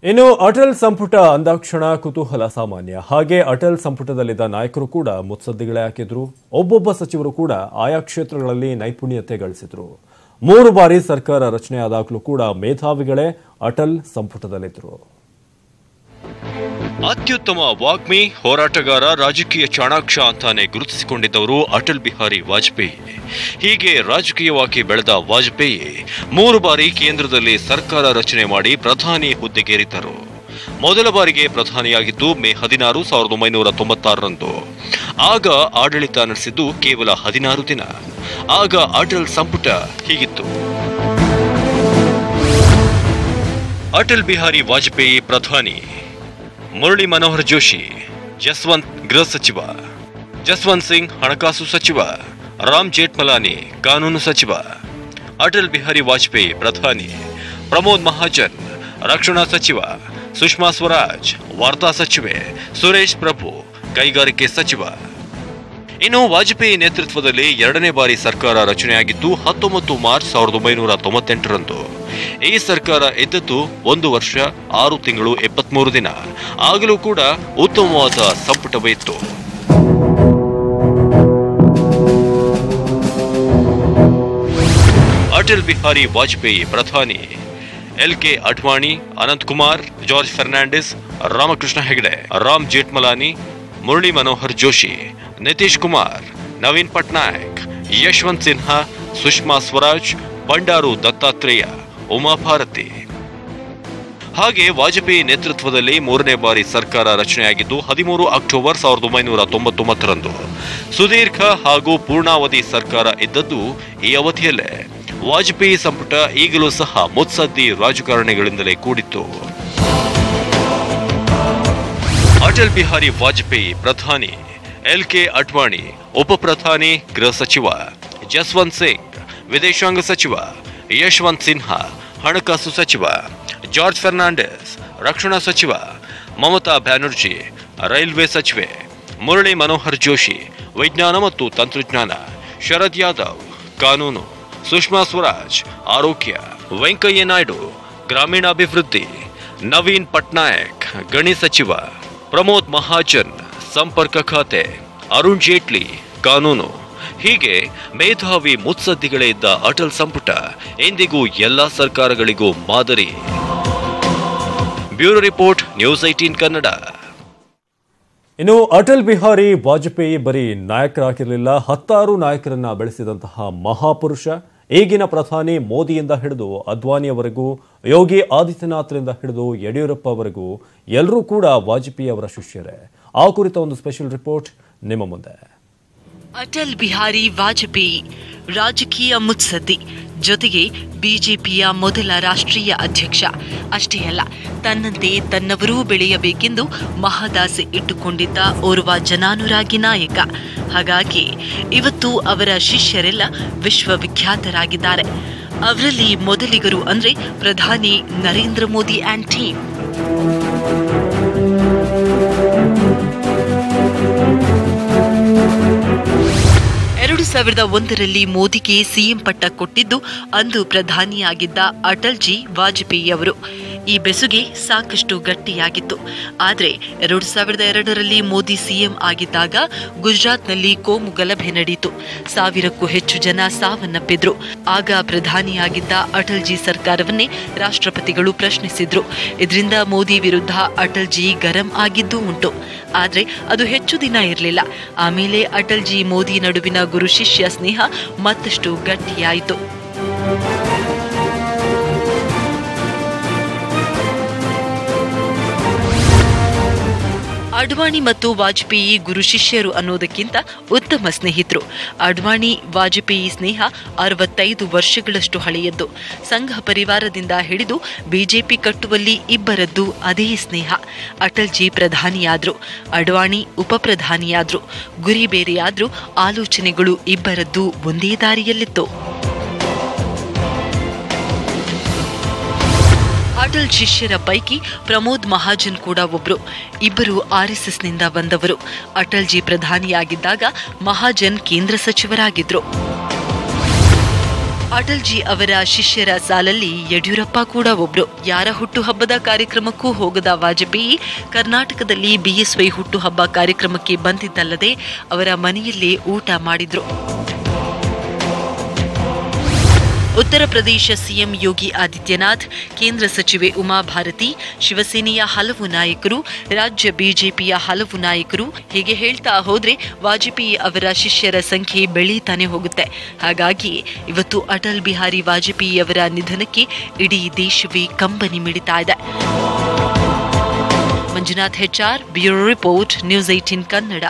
ಇನ್ನು ಅಟಲ್ ಸಂಪುಟ ಅಂದಾಕ್ಷಣ ಕುತೂಹಲ ಸಾಮಾನ್ಯ. ಹಾಗೆ ಅಟಲ್ ಸಂಪುಟದಲ್ಲಿದ್ದ ನಾಯಕರು ಕೂಡ ಮುತ್ಸದ್ದಿಗಳೇ ಹಾಕಿದ್ರು. ಒಬ್ಬೊಬ್ಬ ಸಚಿವರು ಕೂಡ ಆಯಾ ಕ್ಷೇತ್ರಗಳಲ್ಲಿ ನೈಪುಣ್ಯತೆ ಗಳಿಸಿದ್ರು. 3 ಬಾರಿ ಸರ್ಕಾರ ರಚನೆಯಾದಾಗಲೂ ಕೂಡ ಮೇಧಾವಿಗಳೇ ಅಟಲ್ ಸಂಪುಟದಲ್ಲಿದ್ದರು. ಅತ್ಯುತ್ತಮ ವಾಗ್ಮಿ, ಹೋರಾಟಗಾರ, ರಾಜಕೀಯ ಚಾಣಾಕ್ಷ ಅಂತಾನೆ ಗುರುತಿಸಿಕೊಂಡಿದ್ದವರು ಅಟಲ್ ಬಿಹಾರಿ ವಾಜಪೇಯಿ. ಹೀಗೆ ರಾಜಕೀಯವಾಗಿ ಬೆಳೆದ ವಾಜಪೇಯಿ 3 ಬಾರಿ ಕೇಂದ್ರದಲ್ಲಿ ಸರ್ಕಾರ ರಚನೆ ಮಾಡಿ ಪ್ರಧಾನಿ ಹುದ್ದೆಗೇರಿದ್ದರು. ಮೊದಲ ಬಾರಿಗೆ ಪ್ರಧಾನಿಯಾಗಿದ್ದು ಮೇ 16, 1996ರಂದು. ಆಗ ಆಡಳಿತ ನಡೆಸಿದ್ದು ಕೇವಲ 16 ದಿನ. ಆಗ ಅಟಲ್ ಸಂಪುಟ ಹೀಗಿತ್ತು. ಅಟಲ್ ಬಿಹಾರಿ ವಾಜಪೇಯಿ ಪ್ರಧಾನಿ, ಮುರಳಿ ಮನೋಹರ್ ಜೋಶಿ ಜಸ್ವಂತ್ ಗೃಹ ಸಚಿವ, ಜಸ್ವಂತ್ ಸಿಂಗ್ ಹಣಕಾಸು ಸಚಿವ, ರಾಮ್ ಜೇಠ್ಮಲಾನಿ ಕಾನೂನು ಸಚಿವ. ಅಟಲ್ ಬಿಹಾರಿ ವಾಜಪೇಯಿ ಪ್ರಧಾನಿ, ಪ್ರಮೋದ್ ಮಹಾಜನ್ ರಕ್ಷಣಾ ಸಚಿವ, ಸುಷ್ಮಾ ಸ್ವರಾಜ್ ವಾರ್ತಾ ಸಚಿವೆ, ಸುರೇಶ್ ಪ್ರಭು ಕೈಗಾರಿಕೆ ಸಚಿವ. ಇನ್ನು ವಾಜಪೇಯಿ ನೇತೃತ್ವದಲ್ಲಿ 2ನೇ ಬಾರಿ ಸರ್ಕಾರ ರಚನೆಯಾಗಿದ್ದು 19 ಮಾರ್ಚ್ 1998ರಂದು. ಈ ಸರ್ಕಾರ ಇದ್ದದ್ದು 1 ವರ್ಷ 6 ತಿಂಗಳು 73 ದಿನ. ಆಗಲೂ ಕೂಡ ಉತ್ತಮವಾದ ಸಂಪುಟವೇ ಇತ್ತು. ಅಟಲ್ ಬಿಹಾರಿ ವಾಜಪೇಯಿ ಪ್ರಧಾನಿ, ಎಲ್.ಕೆ. ಅಡ್ವಾಣಿ, ಅನಂತ್ ಕುಮಾರ್, ಜಾರ್ಜ್ ಫರ್ನಾಂಡಿಸ್, ರಾಮಕೃಷ್ಣ ಹೆಗಡೆ, ರಾಮ್ ಜೇಠ್ಮಲಾನಿ, ಮುರಳಿ ಮನೋಹರ್ ಜೋಶಿ, ನಿತೀಶ್ ಕುಮಾರ್, ನವೀನ್ ಪಟ್ನಾಯಕ್, ಯಶವಂತ್ ಸಿನ್ಹಾ, ಸುಷ್ಮಾ ಸ್ವರಾಜ್, ಬಂಡಾರು ದತ್ತಾತ್ರೇಯ, ಉಮಾ ಭಾರತಿ. ಹಾಗೆ ವಾಜಪೇಯಿ ನೇತೃತ್ವದಲ್ಲಿ 3ನೇ ಬಾರಿ ಸರ್ಕಾರ ರಚನೆಯಾಗಿದ್ದು 13 ಅಕ್ಟೋಬರ್ 1999ರಂದು. ಸುದೀರ್ಘ ಹಾಗೂ ಪೂರ್ಣಾವಧಿ ಸರ್ಕಾರ ಇದ್ದದ್ದು ಈ ಅವಧಿಯಲ್ಲೇ. ವಾಜಪೇಯಿ ಸಂಪುಟ ಈಗಲೂ ಸಹ ಮುತ್ಸದ್ದಿ ರಾಜಕಾರಣಿಗಳಿಂದಲೇ ಕೂಡಿತ್ತು. ಅಟಲ್ ಬಿಹಾರಿ ವಾಜಪೇಯಿ ಪ್ರಧಾನಿ, ಎಲ್.ಕೆ. ಅಡ್ವಾಣಿ ಉಪ ಪ್ರಧಾನಿ ಗೃಹ ಸಚಿವ, ಜಸ್ವಂತ್ ಸಿಂಗ್ ವಿದೇಶಾಂಗ ಸಚಿವ, ಯಶವಂತ್ ಸಿನ್ಹಾ ಹಣಕಾಸು ಸಚಿವ, ಜಾರ್ಜ್ ಫರ್ನಾಂಡಿಸ್ ರಕ್ಷಣಾ ಸಚಿವ, ಮಮತಾ ಬ್ಯಾನರ್ಜಿ ರೈಲ್ವೆ ಸಚಿವೆ, ಮುರಳಿ ಮನೋಹರ್ ಜೋಶಿ ವಿಜ್ಞಾನ ಮತ್ತು ತಂತ್ರಜ್ಞಾನ, ಶರದ್ ಯಾದವ್ ಕಾನೂನು, ಸುಷ್ಮಾ ಸ್ವರಾಜ್ ಆರೋಗ್ಯ, ವೆಂಕಯ್ಯ ನಾಯ್ಡು ಗ್ರಾಮೀಣಾಭಿವೃದ್ಧಿ, ನವೀನ್ ಪಟ್ನಾಯಕ್ ಗಣಿ ಸಚಿವ, ಪ್ರಮೋದ್ ಮಹಾಜನ್ ಸಂಪರ್ಕ ಖಾತೆ, ಅರುಣ್ ಜೇಟ್ಲಿ ಕಾನೂನು. ಹೀಗೆ ಮೇಧಾವಿ ಮುತ್ಸದ್ದಿಗಳೇ ಇದ್ದ ಅಟಲ್ ಸಂಪುಟ ಎಂದಿಗೂ ಎಲ್ಲಾ ಸರ್ಕಾರಗಳಿಗೂ ಮಾದರಿ. Bureau report, news 18 Kannada. ಇನ್ನು ಅಟಲ್ ಬಿಹಾರಿ ವಾಜಪೇಯಿ ಬರೀ ನಾಯಕರಾಗಿರಲಿಲ್ಲ, 10 ನಾಯಕರನ್ನ ಬೆಳೆಸಿದಂತಹ ಮಹಾಪುರುಷ. ಈಗಿನ ಪ್ರಧಾನಿ ಮೋದಿಯಿಂದ ಹಿಡಿದು ಅದ್ವಾನಿಯವರೆಗೂ, ಯೋಗಿ ಆದಿತ್ಯನಾಥ್ರಿಂದ ಹಿಡಿದು ಯಡಿಯೂರಪ್ಪ ಅವರೆಗೂ ಎಲ್ಲರೂ ಕೂಡ ವಾಜಪೇಯಿ ಅವರ ಶಿಷ್ಯರೇ. ಆ ಕುರಿತ ಒಂದು ಸ್ಪೆಷಲ್ ರಿಪೋರ್ಟ್ ನಿಮ್ಮ ಮುಂದೆ. ಅಟಲ್ ಬಿಹಾರಿ ವಾಜಪೇಯಿ ರಾಜಕೀಯ ಮುತ್ಸದ್ದಿ, ಜೊತೆಗೆ ಬಿಜೆಪಿಯ ಮೊದಲ ರಾಷ್ಟ್ರೀಯ ಅಧ್ಯಕ್ಷ. ಅಷ್ಟೇ ಅಲ್ಲ, ತನ್ನಂತೆ ತನ್ನವರೂ ಬೆಳೆಯಬೇಕೆಂದು ಮಹದಾಸೆ ಇಟ್ಟುಕೊಂಡಿದ್ದ ಓರ್ವ ಜನಾನುರಾಗಿ ನಾಯಕ. ಹಾಗಾಗಿ ಇವತ್ತು ಅವರ ಶಿಷ್ಯರೆಲ್ಲ ವಿಶ್ವವಿಖ್ಯಾತರಾಗಿದ್ದಾರೆ. ಅವರಲ್ಲಿ ಮೊದಲಿಗರು ಅಂದ್ರೆ ಪ್ರಧಾನಿ ನರೇಂದ್ರ ಮೋದಿ ಆ್ಯಂಡ್ ಟೀಮ್. 2001ರಲ್ಲಿ ಮೋದಿಗೆ ಸಿಎಂ ಪಟ್ಟ ಕೊಟ್ಟಿದ್ದು ಅಂದು ಪ್ರಧಾನಿಯಾಗಿದ್ದ ಅಟಲ್ ಜಿ ವಾಜಪೇಯಿ ಅವರು. ಈ ಬೆಸುಗೆ ಸಾಕಷ್ಟು ಗಟ್ಟಿಯಾಗಿತ್ತು. ಆದರೆ 2002ರಲ್ಲಿ ಮೋದಿ ಸಿಎಂ ಆಗಿದ್ದಾಗ ಗುಜರಾತ್ನಲ್ಲಿ ಕೋಮು ಗಲಭೆ ನಡೆಯಿತು. 1000ಕ್ಕೂ ಹೆಚ್ಚು ಜನ ಸಾವನ್ನಪ್ಪಿದ್ರು. ಆಗ ಪ್ರಧಾನಿಯಾಗಿದ್ದ ಅಟಲ್ ಜಿ ಸರ್ಕಾರವನ್ನೇ ರಾಷ್ಟ್ರಪತಿಗಳು ಪ್ರಶ್ನಿಸಿದ್ರು. ಇದರಿಂದ ಮೋದಿ ವಿರುದ್ಧ ಅಟಲ್ ಜಿ ಗರಂ ಆಗಿದ್ದೂ ಉಂಟು. ಆದರೆ ಅದು ಹೆಚ್ಚು ದಿನ ಇರಲಿಲ್ಲ. ಆಮೇಲೆ ಅಟಲ್ ಜಿ ಮೋದಿ ನಡುವಿನ ಗುರು ಶಿಷ್ಯ ಸ್ನೇಹ ಮತ್ತಷ್ಟು ಗಟ್ಟಿಯಾಯಿತು. ಅಡ್ವಾಣಿ ಮತ್ತು ವಾಜಪೇಯಿ ಗುರು ಶಿಷ್ಯರು ಅನ್ನೋದಕ್ಕಿಂತ ಉತ್ತಮ ಸ್ನೇಹಿತರು. ಅಡ್ವಾಣಿ ವಾಜಪೇಯಿ ಸ್ನೇಹ 65 ವರ್ಷಗಳಷ್ಟು ಹಳೆಯದ್ದು. ಸಂಘ ಪರಿವಾರದಿಂದ ಹಿಡಿದು ಬಿಜೆಪಿ ಕಟ್ಟುವಲ್ಲಿ ಇಬ್ಬರದ್ದು ಅದೇ ಸ್ನೇಹ. ಅಟಲ್ ಜಿ ಪ್ರಧಾನಿಯಾದ್ರು, ಅಡ್ವಾಣಿ ಉಪ ಪ್ರಧಾನಿಯಾದ್ರು. ಗುರಿ ಬೇರೆಯಾದ್ರೂ ಆಲೋಚನೆಗಳು ಇಬ್ಬರದ್ದು ಒಂದೇ ದಾರಿಯಲ್ಲಿತ್ತು. ಅಟಲ್ ಶಿಷ್ಯರ ಪೈಕಿ ಪ್ರಮೋದ್ ಮಹಾಜನ್ ಕೂಡ ಒಬ್ರು. ಇಬ್ಬರು ಆರ್ಎಸ್ಎಸ್ನಿಂದ ಬಂದವರು. ಅಟಲ್ ಜಿ ಪ್ರಧಾನಿಯಾಗಿದ್ದಾಗ ಮಹಾಜನ್ ಕೇಂದ್ರ ಸಚಿವರಾಗಿದ್ರು. ಅಟಲ್ಜಿ ಅವರ ಶಿಷ್ಯರ ಸಾಲಲ್ಲಿ ಯಡಿಯೂರಪ್ಪ ಕೂಡ ಒಬ್ರು. ಯಾರ ಹುಟ್ಟುಹಬ್ಬದ ಕಾರ್ಯಕ್ರಮಕ್ಕೂ ಹೋಗದ ವಾಜಪೇಯಿ ಕರ್ನಾಟಕದಲ್ಲಿ ಬಿಎಸ್ವೈ ಹುಟ್ಟುಹಬ್ಬ ಕಾರ್ಯಕ್ರಮಕ್ಕೆ ಬಂದಿದ್ದಲ್ಲದೆ ಅವರ ಮನೆಯಲ್ಲೇ ಊಟ ಮಾಡಿದ್ರು. ಉತ್ತರ ಪ್ರದೇಶ ಸಿಎಂ ಯೋಗಿ ಆದಿತ್ಯನಾಥ್, ಕೇಂದ್ರ ಸಚಿವೆ ಉಮಾ ಭಾರತಿ, ಶಿವಸೇನೆಯ ಹಲವು ನಾಯಕರು, ರಾಜ್ಯ ಬಿಜೆಪಿಯ ಹಲವು ನಾಯಕರು, ಹೀಗೆ ಹೇಳ್ತಾ ಹೋದ್ರೆ ವಾಜಪೇಯಿ ಅವರ ಶಿಷ್ಯರ ಸಂಖ್ಯೆ ಬೆಳೀತಾನೆ ಹೋಗುತ್ತೆ. ಹಾಗಾಗಿ ಇವತ್ತು ಅಟಲ್ ಬಿಹಾರಿ ವಾಜಪೇಯಿ ಅವರ ನಿಧನಕ್ಕೆ ಇಡೀ ದೇಶವೇ ಕಂಬನಿ ಮಿಡಿತಾ ಇದೆ. Manjunath HR, bureau report, news 18 Kannada.